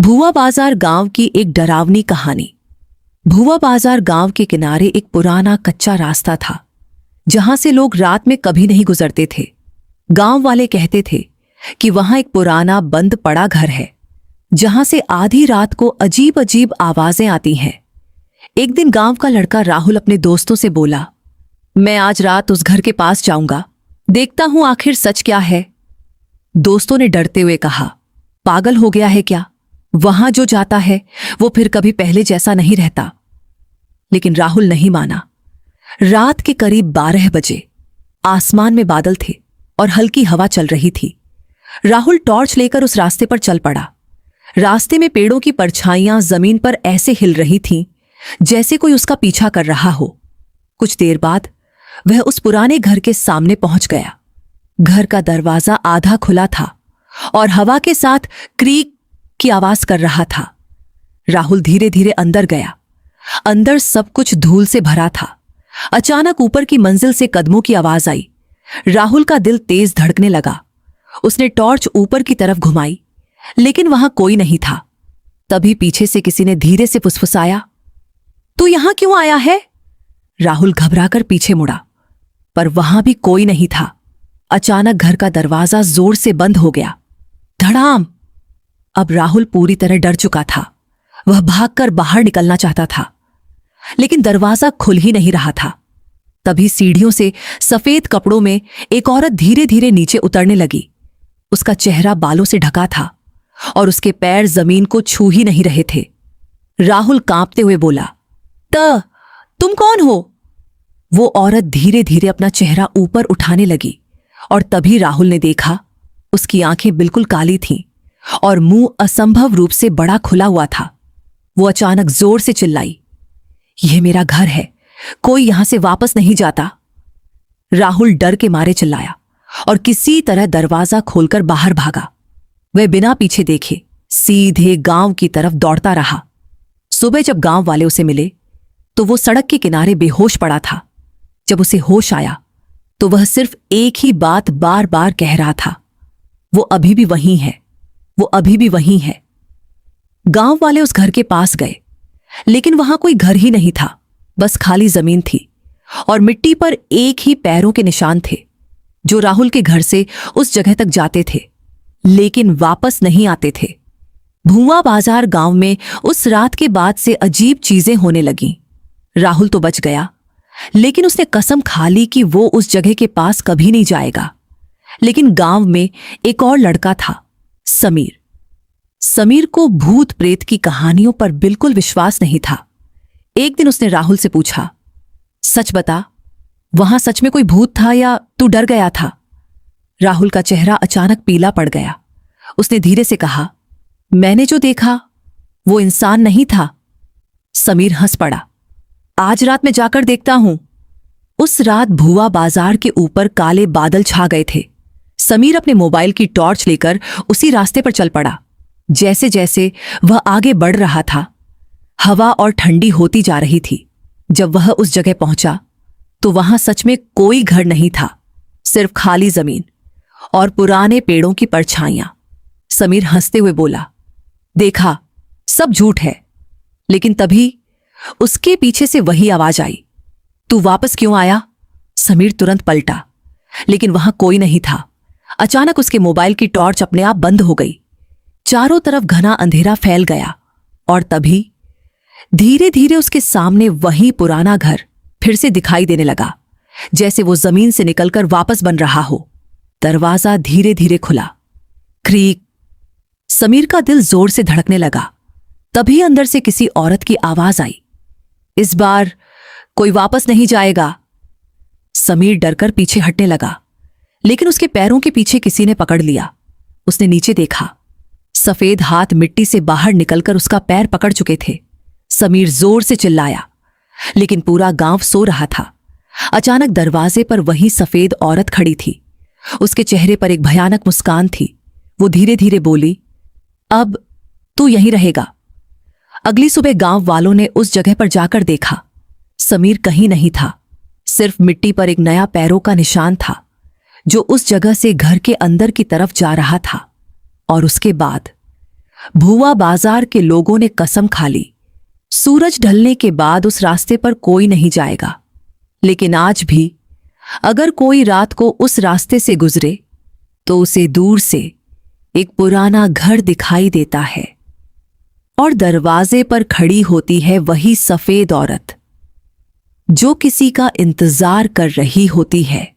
भुआ बाजार गांव की एक डरावनी कहानी। भुआ बाजार गांव के किनारे एक पुराना कच्चा रास्ता था जहां से लोग रात में कभी नहीं गुजरते थे। गांव वाले कहते थे कि वहां एक पुराना बंद पड़ा घर है जहां से आधी रात को अजीब अजीब आवाजें आती हैं। एक दिन गांव का लड़का राहुल अपने दोस्तों से बोला, मैं आज रात उस घर के पास जाऊंगा, देखता हूं आखिर सच क्या है। दोस्तों ने डरते हुए कहा, पागल हो गया है क्या? वहां जो जाता है वो फिर कभी पहले जैसा नहीं रहता। लेकिन राहुल नहीं माना। रात के करीब 12 बजे आसमान में बादल थे और हल्की हवा चल रही थी। राहुल टॉर्च लेकर उस रास्ते पर चल पड़ा। रास्ते में पेड़ों की परछाइयां जमीन पर ऐसे हिल रही थीं जैसे कोई उसका पीछा कर रहा हो। कुछ देर बाद वह उस पुराने घर के सामने पहुंच गया। घर का दरवाजा आधा खुला था और हवा के साथ क्रीक की आवाज कर रहा था। राहुल धीरे धीरे अंदर गया। अंदर सब कुछ धूल से भरा था। अचानक ऊपर की मंजिल से कदमों की आवाज आई। राहुल का दिल तेज धड़कने लगा। उसने टॉर्च ऊपर की तरफ घुमाई, लेकिन वहां कोई नहीं था। तभी पीछे से किसी ने धीरे से फुसफुसाया, तू यहां क्यों आया है? राहुल घबराकर पीछे मुड़ा, पर वहां भी कोई नहीं था। अचानक घर का दरवाजा जोर से बंद हो गया। धड़ाम! अब राहुल पूरी तरह डर चुका था। वह भागकर बाहर निकलना चाहता था, लेकिन दरवाजा खुल ही नहीं रहा था। तभी सीढ़ियों से सफेद कपड़ों में एक औरत धीरे धीरे नीचे उतरने लगी। उसका चेहरा बालों से ढका था और उसके पैर जमीन को छू ही नहीं रहे थे। राहुल कांपते हुए बोला, तुम कौन हो? वो औरत धीरे धीरे अपना चेहरा ऊपर उठाने लगी और तभी राहुल ने देखा, उसकी आंखें बिल्कुल काली थीं और मुंह असंभव रूप से बड़ा खुला हुआ था। वो अचानक जोर से चिल्लाई, यह मेरा घर है, कोई यहां से वापस नहीं जाता। राहुल डर के मारे चिल्लाया और किसी तरह दरवाजा खोलकर बाहर भागा। वह बिना पीछे देखे सीधे गांव की तरफ दौड़ता रहा। सुबह जब गांव वाले उसे मिले तो वो सड़क के किनारे बेहोश पड़ा था। जब उसे होश आया तो वह सिर्फ एक ही बात बार बार कह रहा था, वो अभी भी वहीं है, वो अभी भी वहीं है। गांव वाले उस घर के पास गए, लेकिन वहां कोई घर ही नहीं था, बस खाली जमीन थी और मिट्टी पर एक ही पैरों के निशान थे जो राहुल के घर से उस जगह तक जाते थे, लेकिन वापस नहीं आते थे। भुआ बाजार गांव में उस रात के बाद से अजीब चीजें होने लगीं। राहुल तो बच गया, लेकिन उसने कसम खा ली कि वो उस जगह के पास कभी नहीं जाएगा। लेकिन गांव में एक और लड़का था, समीर। समीर को भूत प्रेत की कहानियों पर बिल्कुल विश्वास नहीं था। एक दिन उसने राहुल से पूछा, सच बता, वहां सच में कोई भूत था या तू डर गया था? राहुल का चेहरा अचानक पीला पड़ गया। उसने धीरे से कहा, मैंने जो देखा वो इंसान नहीं था। समीर हंस पड़ा, आज रात में जाकर देखता हूं। उस रात भुआ बाजार के ऊपर काले बादल छा गए थे। समीर अपने मोबाइल की टॉर्च लेकर उसी रास्ते पर चल पड़ा। जैसे जैसे वह आगे बढ़ रहा था, हवा और ठंडी होती जा रही थी। जब वह उस जगह पहुंचा तो वहां सच में कोई घर नहीं था, सिर्फ खाली जमीन और पुराने पेड़ों की परछाइयां। समीर हंसते हुए बोला, देखा, सब झूठ है। लेकिन तभी उसके पीछे से वही आवाज आई, तू वापस क्यों आया? समीर तुरंत पलटा, लेकिन वहां कोई नहीं था। अचानक उसके मोबाइल की टॉर्च अपने आप बंद हो गई। चारों तरफ घना अंधेरा फैल गया और तभी धीरे धीरे उसके सामने वही पुराना घर फिर से दिखाई देने लगा, जैसे वो जमीन से निकलकर वापस बन रहा हो। दरवाजा धीरे धीरे खुला। क्रीक! समीर का दिल जोर से धड़कने लगा। तभी अंदर से किसी औरत की आवाज आई, इस बार कोई वापस नहीं जाएगा। समीर डरकर पीछे हटने लगा, लेकिन उसके पैरों के पीछे किसी ने पकड़ लिया। उसने नीचे देखा, सफेद हाथ मिट्टी से बाहर निकलकर उसका पैर पकड़ चुके थे। समीर जोर से चिल्लाया, लेकिन पूरा गांव सो रहा था। अचानक दरवाजे पर वही सफेद औरत खड़ी थी। उसके चेहरे पर एक भयानक मुस्कान थी। वो धीरे धीरे बोली, अब तू यहीं रहेगा। अगली सुबह गांव वालों ने उस जगह पर जाकर देखा, समीर कहीं नहीं था। सिर्फ मिट्टी पर एक नया पैरों का निशान था जो उस जगह से घर के अंदर की तरफ जा रहा था। और उसके बाद भुआ बाजार के लोगों ने कसम खा ली, सूरज ढलने के बाद उस रास्ते पर कोई नहीं जाएगा। लेकिन आज भी अगर कोई रात को उस रास्ते से गुजरे तो उसे दूर से एक पुराना घर दिखाई देता है और दरवाजे पर खड़ी होती है वही सफेद औरत जो किसी का इंतजार कर रही होती है।